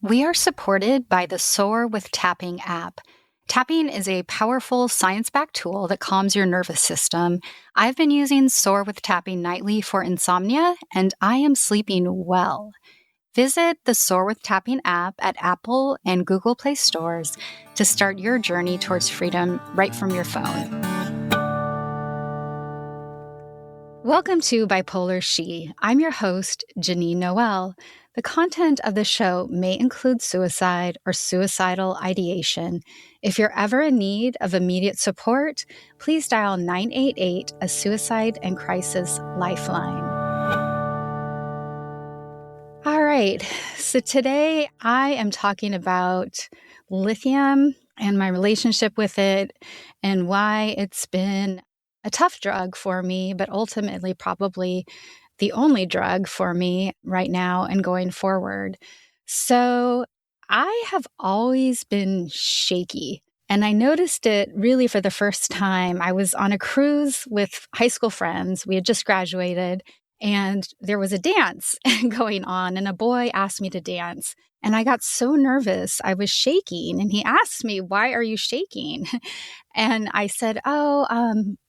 We are supported by the Soar with Tapping app. Tapping is a powerful science-backed tool that calms your nervous system. I've been using Soar with Tapping nightly for insomnia, and I am sleeping well. Visit the Soar with Tapping app at Apple and Google Play stores to start your journey towards freedom right from your phone. Welcome to Bipolar She. I'm your host, Janine Noel. The content of the show may include suicide or suicidal ideation. If you're ever in need of immediate support, please dial 988, a suicide and crisis lifeline. All right, so today I am talking about lithium and my relationship with it and why it's been a tough drug for me, but ultimately probably the only drug for me right now and going forward. So I have always been shaky. And I noticed it really for the first time. I was on a cruise with high school friends. We had just graduated, and there was a dance going on, and a boy asked me to dance. And I got so nervous, I was shaking. And he asked me, "Why are you shaking?" And I said,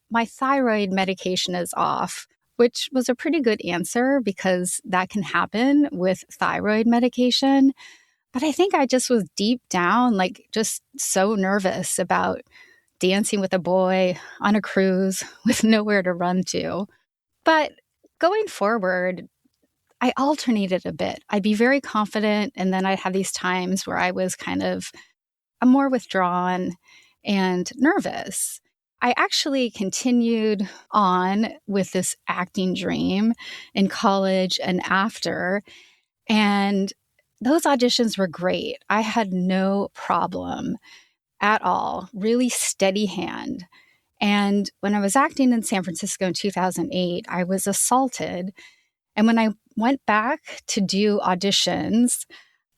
my thyroid medication is off, which was a pretty good answer because that can happen with thyroid medication. But I think I just was deep down, just so nervous about dancing with a boy on a cruise with nowhere to run to. But going forward, I alternated a bit. I'd be very confident, and then I'd have these times where I was I'm more withdrawn and nervous. I actually continued on with this acting dream in college and after, and those auditions were great. I had no problem at all, really steady hand. And when I was acting in San Francisco in 2008, I was assaulted. And when I went back to do auditions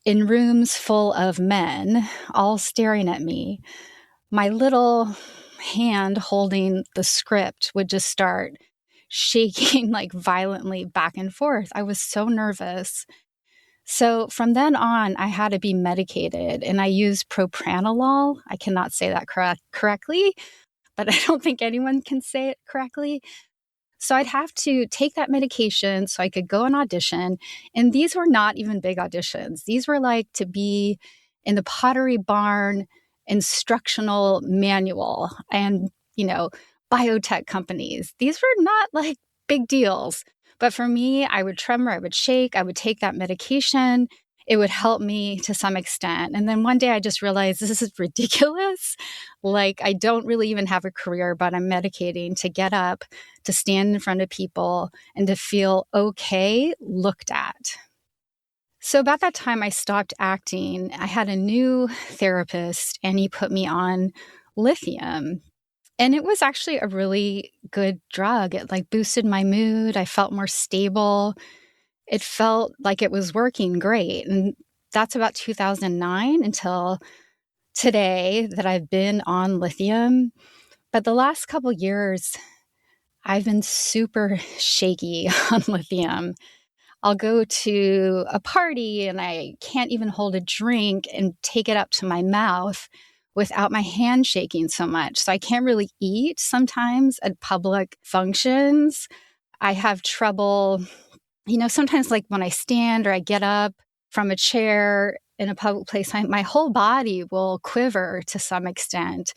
in rooms full of men, all staring at me, my little hand holding the script would just start shaking violently back and forth. I was so nervous. So from then on, I had to be medicated, and I used propranolol. I cannot say that correctly, but I don't think anyone can say it correctly. So I'd have to take that medication so I could go and audition. And these were not even big auditions. These were to be in the Pottery Barn instructional manual and, biotech companies. These were not big deals. But for me, I would tremor, I would shake, I would take that medication. It would help me to some extent. And then one day I just realized this is ridiculous. I don't really even have a career, but I'm medicating to get up, to stand in front of people, and to feel okay looked at. So about that time I stopped acting, I had a new therapist, and he put me on lithium. And it was actually a really good drug. It boosted my mood. I felt more stable. It felt like it was working great. And that's about 2009 until today that I've been on lithium. But the last couple years, I've been super shaky on lithium. I'll go to a party and I can't even hold a drink and take it up to my mouth without my hand shaking so much. So I can't really eat sometimes at public functions. I have trouble, sometimes when I stand or I get up from a chair in a public place, my whole body will quiver to some extent.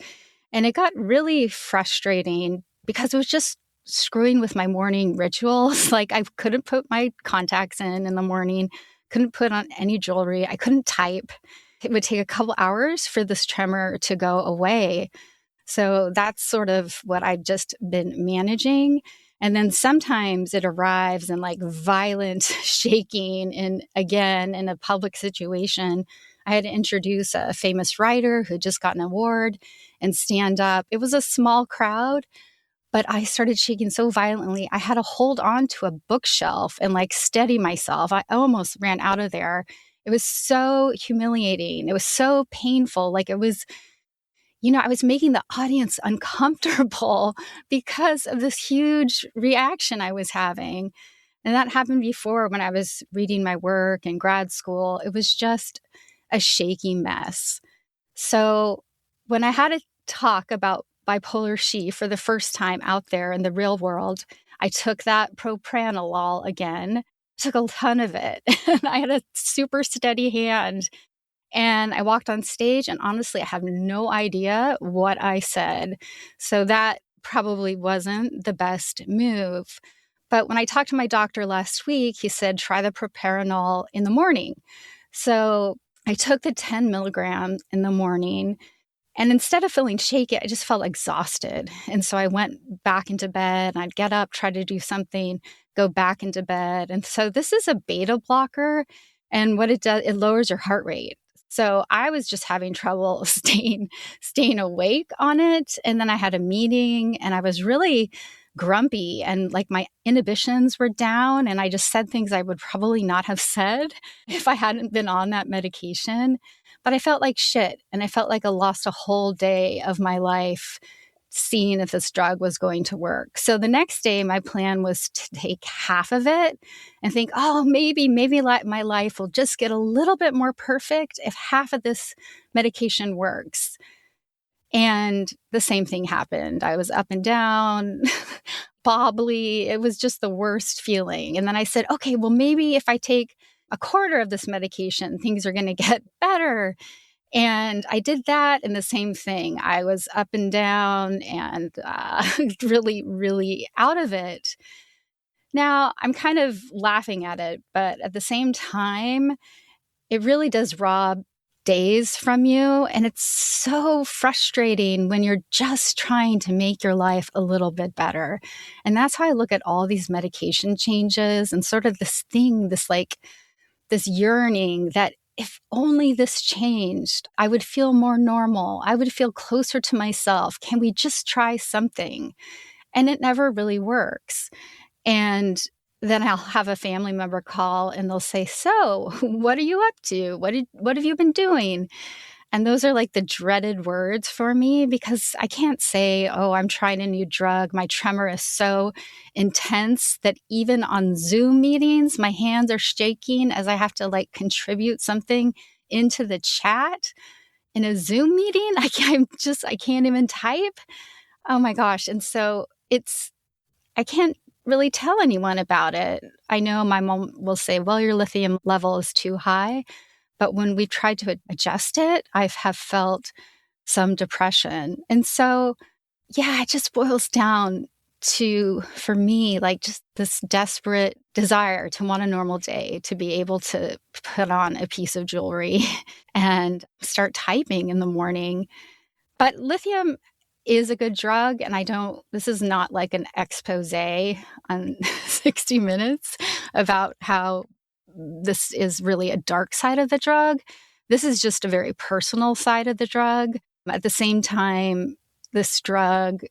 And it got really frustrating because it was just screwing with my morning rituals. I couldn't put my contacts in the morning, couldn't put on any jewelry. I couldn't type. It would take a couple hours for this tremor to go away. So that's sort of what I've just been managing. And then sometimes it arrives in violent shaking. And again, in a public situation, I had to introduce a famous writer who just got an award and stand up. It was a small crowd, but I started shaking so violently. I had to hold on to a bookshelf and steady myself. I almost ran out of there. It was so humiliating. It was so painful. It was, I was making the audience uncomfortable because of this huge reaction I was having. And that happened before when I was reading my work in grad school. It was just a shaky mess. So when I had to talk about bipolar she for the first time out there in the real world, I took that propranolol again, took a ton of it. And I had a super steady hand. And I walked on stage, and honestly, I have no idea what I said. So that probably wasn't the best move. But when I talked to my doctor last week, he said, try the propranolol in the morning. So I took the 10 milligrams in the morning. And instead of feeling shaky, I just felt exhausted. And so I went back into bed, and I'd get up, try to do something, go back into bed. And so this is a beta blocker. And what it does, it lowers your heart rate. So I was just having trouble staying awake on it. And then I had a meeting, and I was really grumpy, and like my inhibitions were down, and I just said things I would probably not have said if I hadn't been on that medication. But I felt like shit, and I felt like I lost a whole day of my life seeing if this drug was going to work. So the next day, my plan was to take half of it and think, oh, maybe my life will just get a little bit more perfect if half of this medication works. And the same thing happened. I was up and down, bobbly. It was just the worst feeling. And then I said, okay, well, maybe if I take a quarter of this medication, things are going to get better. And I did that, and the same thing. I was up and down and really, really out of it. Now, I'm kind of laughing at it, but at the same time, it really does rob days from you. And it's so frustrating when you're just trying to make your life a little bit better. And that's how I look at all these medication changes and sort of this thing, this yearning that if only this changed, I would feel more normal. I would feel closer to myself. Can we just try something? And it never really works. And then I'll have a family member call, and they'll say, so what are you up to? What have you been doing? And those are like the dreaded words for me, because I can't say, oh, I'm trying a new drug. My tremor is so intense that even on Zoom meetings, my hands are shaking as I have to contribute something into the chat. In a Zoom meeting, I can't even type. Oh my gosh. And so I can't really tell anyone about it. I know my mom will say, well, your lithium level is too high. But when we tried to adjust it, I have felt some depression. And so, yeah, it just boils down to, for me, just this desperate desire to want a normal day, to be able to put on a piece of jewelry and start typing in the morning. But lithium is a good drug, and this is not like an expose on 60 Minutes about how this is really a dark side of the drug. This is just a very personal side of the drug. At the same time, this drug,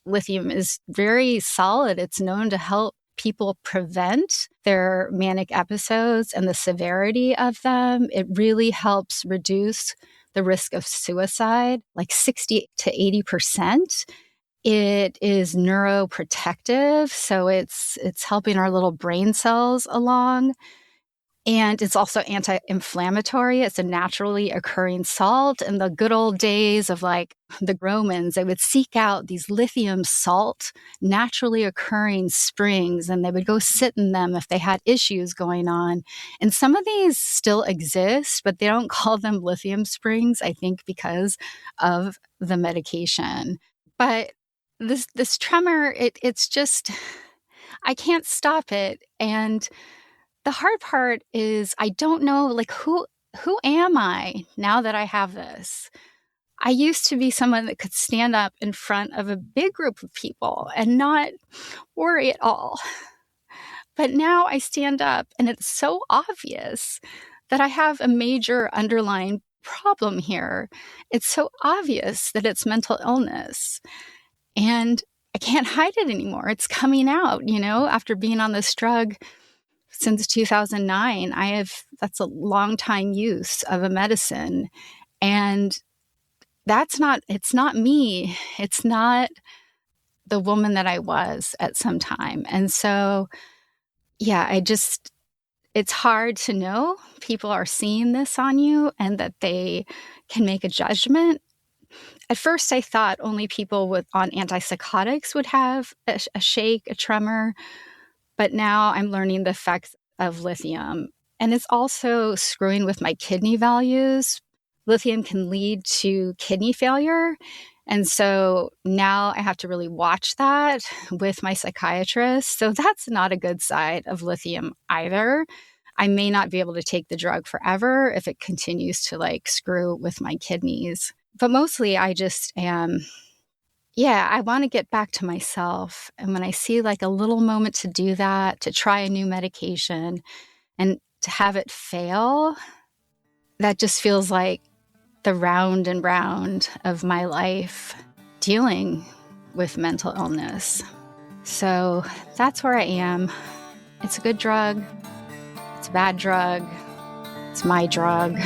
lithium, is very solid. It's known to help people prevent their manic episodes and the severity of them. It really helps reduce the risk of suicide, 60 to 80%. It is neuroprotective, so it's helping our little brain cells along. And it's also anti-inflammatory. It's a naturally occurring salt. In the good old days of the Romans, they would seek out these lithium salt, naturally occurring springs, and they would go sit in them if they had issues going on. And some of these still exist, but they don't call them lithium springs, I think, because of the medication. But this tremor, it's just, I can't stop it. And the hard part is I don't know, who am I now that I have this? I used to be someone that could stand up in front of a big group of people and not worry at all. But now I stand up, and it's so obvious that I have a major underlying problem here. It's so obvious that it's mental illness. And I can't hide it anymore. It's coming out, after being on this drug since 2009. That's a long time use of a medicine. And it's not me. It's not the woman that I was at some time. And so yeah, it's hard to know people are seeing this on you and that they can make a judgment. At first, I thought only people on antipsychotics would have a shake, a tremor, but now I'm learning the effects of lithium. And it's also screwing with my kidney values. Lithium can lead to kidney failure. And so now I have to really watch that with my psychiatrist. So that's not a good side of lithium either. I may not be able to take the drug forever if it continues to screw with my kidneys. But mostly I just am, yeah, I want to get back to myself. And when I see a little moment to do that, to try a new medication and to have it fail, that just feels like the round and round of my life dealing with mental illness. So that's where I am. It's a good drug. It's a bad drug. It's my drug.